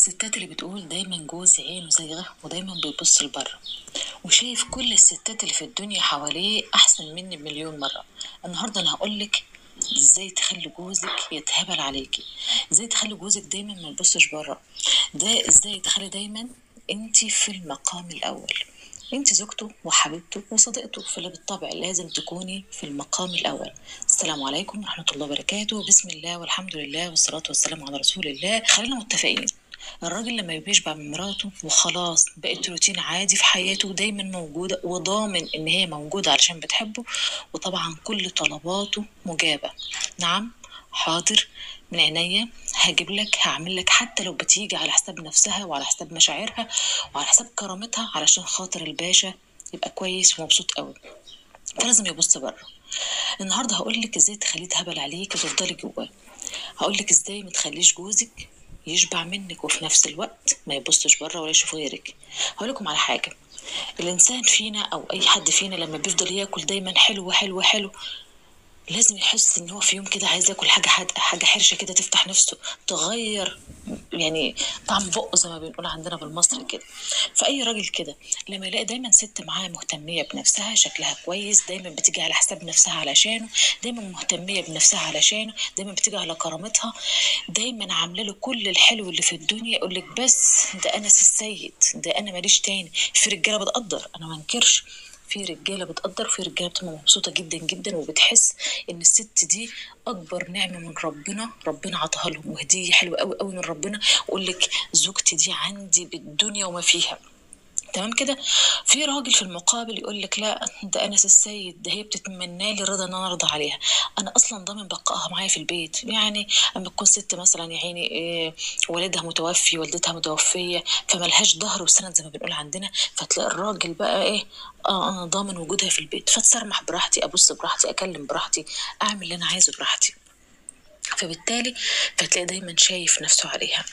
الستات اللي بتقول دايما جوز عينه زيغة ودايما بيبص لبره وشايف كل الستات اللي في الدنيا حواليه أحسن مني بمليون مرة. النهاردة أنا هقولك ازاي تخلي جوزك يتهبل عليكي، ازاي تخلي جوزك دايما ما يبصش بره، ده ازاي تخلي دايما انتي في المقام الأول. انت زوجته وحبيبته وصديقته، فاللي بالطبع لازم تكوني في المقام الأول. السلام عليكم ورحمة الله وبركاته، بسم الله والحمد لله والصلاة والسلام على رسول الله. خلينا متفقين، الراجل لما بيشبع من مراته وخلاص بقت روتين عادي في حياته، دايما موجودة وضامن ان هي موجودة علشان بتحبه، وطبعا كل طلباته مجابة. نعم، حاضر، من عينيا، هجيب لك، هعمل لك، حتى لو بتيجي على حساب نفسها وعلى حساب مشاعرها وعلى حساب كرامتها علشان خاطر الباشا يبقى كويس ومبسوط قوي. فلازم يبص بره. النهارده هقول لك ازاي تخليه تهبل عليك وتفضلي جواه. هقول لك ازاي ما تخليش جوزك يشبع منك وفي نفس الوقت ما يبصش بره ولا يشوف غيرك. هقول لكم على حاجه، الانسان فينا او اي حد فينا لما بيفضل ياكل دايما حلو حلو حلو، لازم يحس ان هو في يوم كده عايز ياكل حاجه حادقه، حاجه حرشه كده تفتح نفسه، تغير يعني طعم بقه زي ما بنقول عندنا بالمصري كده. فاي راجل كده لما يلاقي دايما ست معاه مهتميه بنفسها، شكلها كويس، دايما بتيجي على حساب نفسها علشانه، دايما مهتميه بنفسها علشانه، دايما بتيجي على كرامتها، دايما عامله له كل الحلو اللي في الدنيا، يقول لك بس ده انا السيد، ده انا ماليش تاني. في رجاله بتقدر، انا ما انكرش، في رجاله بتقدر، في رجاله بتبقى مبسوطه جدا جدا وبتحس ان الست دي اكبر نعمه من ربنا، ربنا عطاها لهم وهديه حلوه قوي قوي من ربنا، ويقول لك زوجتي دي عندي بالدنيا وما فيها. تمام كده. في راجل في المقابل يقول لك لا ده انس السيد، ده هي بتتمنى لي الرضا ان انا ارضى عليها، انا اصلا ضامن بقائها معايا في البيت. يعني اما تكون ست مثلا يا عيني والدها متوفي، والدتها متوفيه، فملهاش ظهر وسند زي ما بنقول عندنا، فتلاقي الراجل بقى ايه، انا ضامن وجودها في البيت، فتسرمح براحتي، ابص براحتي، اكلم براحتي، اعمل اللي انا عايزه براحتي. فبالتالي فتلاقي دايما شايف نفسه عليها.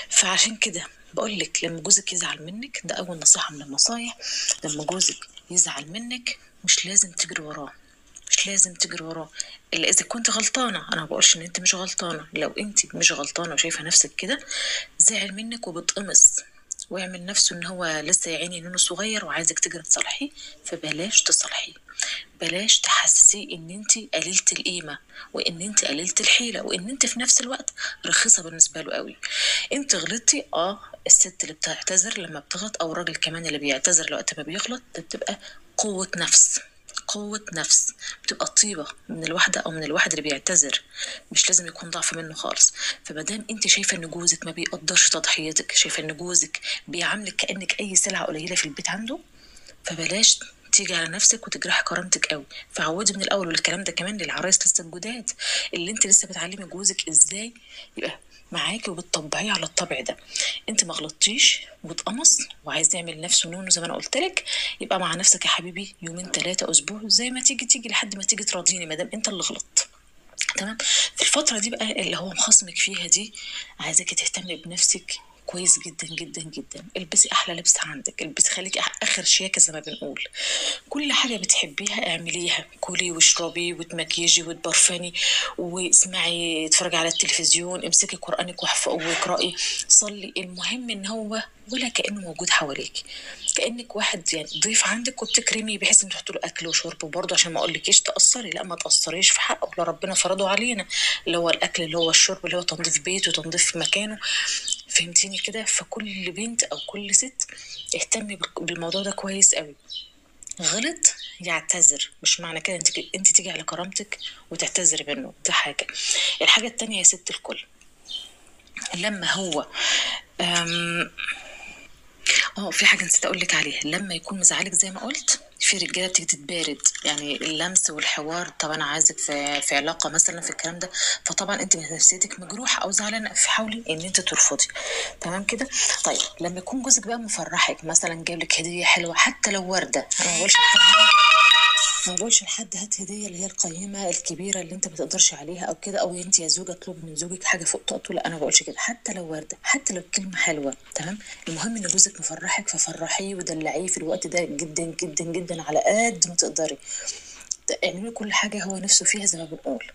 فعشان كده بقول لك لما جوزك يزعل منك، ده اول نصيحة من النصايح، لما جوزك يزعل منك مش لازم تجري وراه، مش لازم تجري وراه الا اذا كنت غلطانه. انا ما بقولش ان انت مش غلطانه، لو انت مش غلطانه وشايفه نفسك كده، زعل منك وبتقمص ويعمل نفسه ان هو لسه يا عيني نونو صغير وعايزك تجري تصالحيه، فبلاش تصالحيه، بلاش تحسسيه ان انت قليلة القيمة وان انت قليلة الحيلة وان انت في نفس الوقت رخيصة بالنسبة له قوي. انت غلطتي، الست اللي بتعتذر لما بتغلط او الراجل كمان اللي بيعتذر وقت ما بيغلط، ده بتبقى قوة نفس، قوة نفس، بتبقى طيبة من الواحدة أو من الواحد اللي بيعتذر، مش لازم يكون ضعف منه خالص. فمادام أنت شايفة إن جوزك ما بيقدرش تضحيتك، شايفة إن جوزك بيعاملك كأنك أي سلعة قليلة في البيت عنده، فبلاش تيجي على نفسك وتجرح كرامتك قوي. فعودي من الاول، والكلام ده كمان للعرايس لسه الجداد، اللي انت لسه بتعلمي جوزك ازاي يبقى معاكي وبتطبعيه على الطبع ده. انت ما غلطتيش واتقمص وعايز يعمل نفسه نونو زي ما انا قلت لك، يبقى مع نفسك يا حبيبي يومين ثلاثه اسبوع زي ما تيجي تيجي لحد ما تيجي تراضيني، ما دام انت اللي غلطت. تمام. في الفترة دي بقى اللي هو مخصمك فيها دي، عايزاكي تهتمي بنفسك كويس جدا جدا جدا. البسي احلى لبس عندك، البسي، خليكي اخر شياكه زي ما بنقول. كل حاجه بتحبيها اعمليها، كلي واشربي وتمكيجي وتبرفني واسمعي، اتفرجي على التلفزيون، امسكي قرانك واقرأي، صلي. المهم ان هو ولا كانه موجود حواليك، كانك واحد يعني ضيف عندك وبتكرمي، بحيث ان تحطي له اكل وشرب. وبرضه عشان ما اقولكيش تاثري، لا ما تاثريش في حقه، لا ربنا فرضه علينا، اللي هو الاكل اللي هو الشرب اللي هو تنظيف بيته وتنظيف مكانه. فهمتيني كده؟ فكل بنت او كل ست اهتمي بالموضوع ده كويس قوي. غلط يعتذر، مش معنى كده انت تيجي على كرامتك وتعتذري منه، ده حاجه. الحاجه التانية يا ست الكل، لما هو في حاجة نسيت أقول لك عليها، لما يكون مزعلك زي ما قلت، في رجالة بتيجي تتبارد، يعني اللمس والحوار. طب أنا عايزك في علاقة مثلا في الكلام ده، فطبعا أنت نفسيتك مجروحة أو زعلانة، فحاولي إن أنت ترفضي. تمام كده. طيب لما يكون جوزك بقى مفرحك، مثلا جايب لك هدية حلوة حتى لو وردة، أنا ما بقولش لحد هات هديه اللي هي القيمه الكبيره اللي انت ما تقدرش عليها او كده، او انت يا زوجه اطلب من زوجك حاجه فوق طاقته، لا انا ما بقولش كده، حتى لو ورده، حتى لو كلمه حلوه. تمام. المهم ان جوزك مفرحك، ففرحيه ودلعيه في الوقت ده جدا جدا جدا على قد ما تقدري، اعملي كل حاجه هو نفسه فيها زي ما بنقول.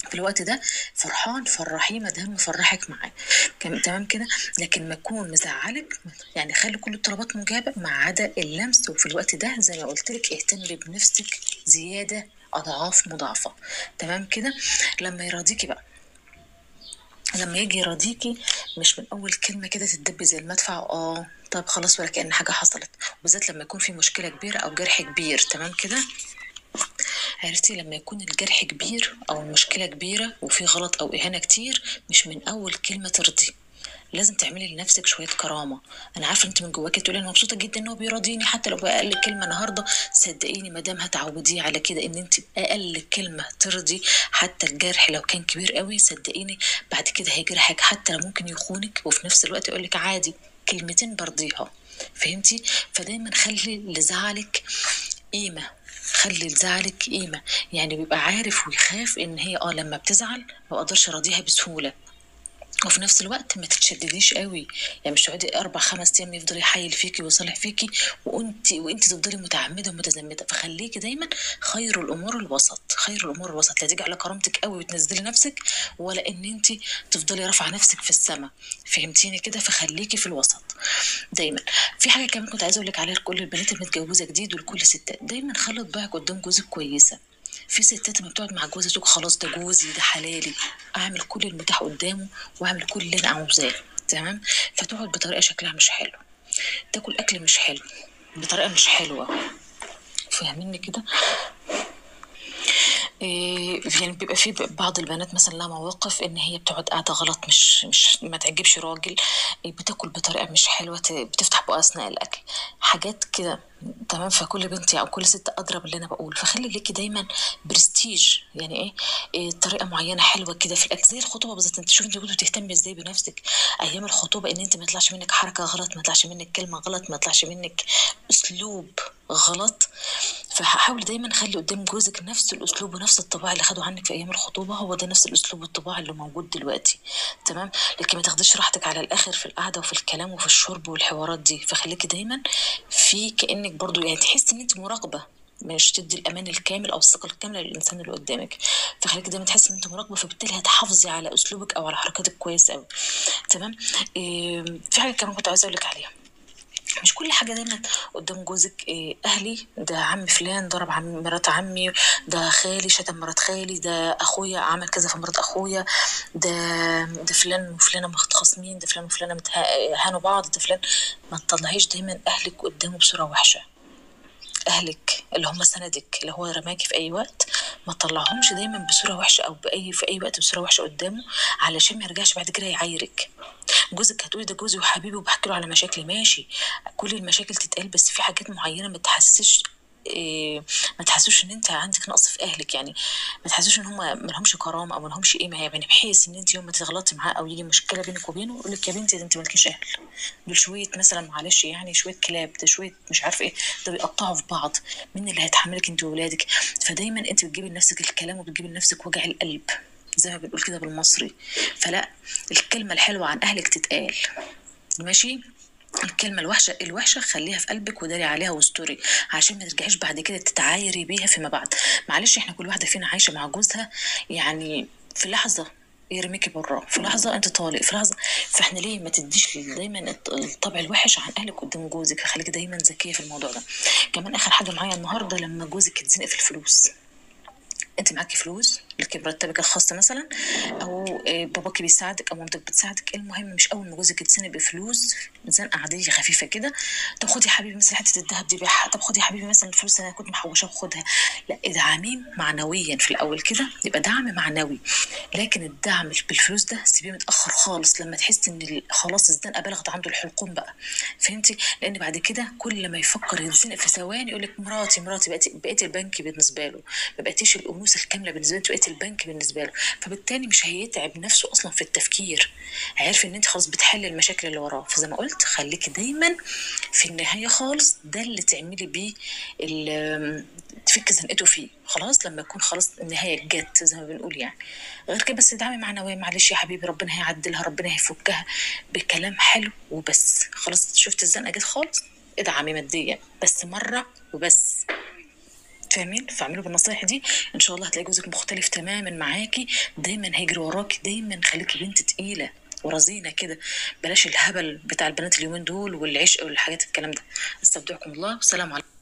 في الوقت ده فرحان فرحيه ما دام مفرحك معاه. تمام كده. لكن ما يكون مزعلك يعني خلي كل الطلبات مجابه ما عدا اللمس. وفي الوقت ده زي ما قلت لك اهتمي بنفسك زياده اضعاف مضاعفه. تمام كده. لما يراضيكي بقى، لما يجي يراضيكي مش من اول كلمه كده تدبي زي المدفع طب خلاص ولا كأن حاجه حصلت. وبالذات لما يكون في مشكله كبيره او جرح كبير. تمام كده. عرفتي لما يكون الجرح كبير او المشكله كبيره وفي غلط او اهانه كتير مش من اول كلمه ترضي. لازم تعملي لنفسك شويه كرامه. انا عارفه انت من جواكي تقولي انا مبسوطه جدا ان هو بيراضيني حتى لو باقل كلمه النهارده. صدقيني ما دام هتعوديه على كده ان انت باقل كلمه ترضي حتى الجرح لو كان كبير قوي، صدقيني بعد كده هيجرحك حتى لو ممكن يخونك وفي نفس الوقت يقولك عادي كلمتين برضيها. فهمتي؟ فدايما خلي لزعلك قيمه، خلي لزعلك قيمه. يعني بيبقى عارف ويخاف ان هي لما بتزعل ما اقدرش اراضيها بسهوله. وفي نفس الوقت ما تتشدديش قوي. يعني مش تقعدي 4 5 ايام يفضل يحايل فيكي ويصالح فيكي وانت تفضلي متعمده ومتزمته. فخليكي دايما خير الامور الوسط، خير الامور الوسط. لا تيجي على كرامتك قوي وتنزلي نفسك ولا ان انت تفضلي رافعه نفسك في السماء. فهمتيني كده؟ فخليكي في الوسط دايما. في حاجه كمان كنت عايزه اقول لك عليها لكل البنات المتجوزه جديد ولكل ستات، دايما خلي طباعك قدام جوزك كويسه. في ستات لما بتقعد مع جوزها تقول خلاص ده جوزي ده حلالي، اعمل كل المتاح قدامه واعمل كل اللي انا عاوزاه. تمام. فتقعد بطريقه شكلها مش حلو، تاكل اكل مش حلو بطريقه مش حلوه. فاهميني كده؟ يعني بيبقى في بعض البنات مثلا لها مواقف ان هي بتقعد قاعده غلط مش ما تعجبش راجل. بتاكل بطريقه مش حلوه، بتفتح بقى اثناء الاكل، حاجات كده. تمام. فكل بنت او كل ست اضرب اللي انا بقول. فخلي ليكي دايما برستيج. يعني إيه طريقه معينه حلوه كده في الاكل. زي الخطوبه بالظبط، انت شوفي انت كنتوا بتهتمي ازاي بنفسك ايام الخطوبه ان انت ما يطلعش منك حركه غلط، ما يطلعش منك كلمه غلط، ما يطلعش منك اسلوب غلط. فحاولي دايما خلي قدام جوزك نفس الاسلوب ونفس الطباع اللي خدوا عنك في ايام الخطوبه، هو ده نفس الاسلوب والطباع اللي موجود دلوقتي. تمام. لكن ما تاخديش راحتك على الاخر في القعده وفي الكلام وفي الشرب والحوارات دي. فخليكي دايما في كانك برضو يعني تحسي ان انت مراقبه، مش تدي الامان الكامل او الثقه الكامله للانسان اللي قدامك. فخليكي دايما تحسي ان انت مراقبه، فبالتالي هتحافظي على اسلوبك او على حركاتك كويس قوي. تمام. في حاجه كمان كنت عايزه اقول لك عليها. مش كل حاجة دايما قدام جوزك أهلي ده عم فلان ضرب عم مرات عمي، ده خالي شتم مرات خالي، ده أخويا عمل كذا في مرات أخويا، ده فلان وفلانة متخاصمين، ده فلان وفلانة هانوا بعض، ده فلان. ما تطلعيش دايما أهلك قدامه بصورة وحشة. اهلك اللي هم سندك اللي هو رماكي في اي وقت ما تطلعهمش دايما بصوره وحشه او في اي وقت بصوره وحشه قدامه، علشان ما يرجعش بعد كده يعايرك. جوزك هتقولي ده جوزي وحبيبي وبحكي له على مشاكلي، ماشي كل المشاكل تتقال، بس في حاجات معينه ما تحسسش ما تحسوش ان انت عندك نقص في اهلك. يعني ما تحسوش ان هم ما لهمش كرامه او ما لهمش قيمه. يعني بحيث ان انت يوم ما تغلطي معاه او يجي مشكله بينك وبينه يقول لك يا بنتي ده انت مالكيش اهل، دول شويه مثلا معلش يعني شويه كلاب، ده شويه مش عارفه ايه، ده بيقطعوا في بعض. مين اللي هيتحملك انت وولادك؟ فدايما انت بتجيبي لنفسك الكلام وبتجيبي لنفسك وجع القلب زي ما بنقول كده بالمصري. فلا، الكلمه الحلوه عن اهلك تتقال. ماشي. الكلمة الوحشة خليها في قلبك وداري عليها واستوري، عشان ما ترجعيش بعد كده تتعايري بيها فيما بعد. معلش احنا كل واحدة فينا عايشة مع جوزها، يعني في لحظة يرميكي براه، في لحظة انت طالق، في لحظة. فاحنا ليه ما تديش دايما الطبع الوحش عن اهلك قدام جوزك؟ خليك دايما ذكية في الموضوع ده. كمان اخر حاجة معايا النهاردة، لما جوزك يتزنق في الفلوس، انت معاكي فلوس لكي مرتبك الخاص مثلا، او باباكي بيساعدك او مامتك بتساعدك، المهم مش اول ما جوزك يتسند بفلوس زنقه عاديه خفيفه كده، طب خدي يا حبيبي مثلا حته الذهب دي بيعها، طب خدي يا حبيبي مثلا الفلوس اللي انا كنت محوشاها خدها. لا، ادعميه معنويا في الاول كده، يبقى دعم معنوي. لكن الدعم بالفلوس ده سيبيه متاخر خالص لما تحس ان خلاص الزنقه بلغت عنده الحلقوم بقى. فهمتي؟ لان بعد كده كل ما يفكر يتزنق في ثواني يقول لك مراتي بقيتي البنك بالنسبه له، ما بقيتيش الانوثه الكامله بالنسبه له، انت بقيتي البنك بالنسبه له. فبالتالي مش هيتعب نفسه اصلا في التفكير، عارف ان انت خلاص بتحل المشاكل اللي وراه. فزي ما قلت خليكي دايما في النهايه خالص ده اللي تعملي بيه تفك زنقته فيه خلاص، لما يكون خلاص النهايه جت زي ما بنقول يعني. غير كده بس دعم معنوي، معلش يا حبيبي ربنا هيعدلها، ربنا هيفكها بكلام حلو وبس. خلاص شفت الزنقه جت خالص، ادعمي ماديا بس مره وبس. فاهمين؟ فاعملوا بالنصايح دي، ان شاء الله هتلاقي جوزك مختلف تماما معاكي، دايما هيجري وراكي، دايما خليكي بنت تقيله ورزينه كده. بلاش الهبل بتاع البنات اليومين دول والعشق والحاجات الكلام ده. استودعكم الله والسلام عليكم.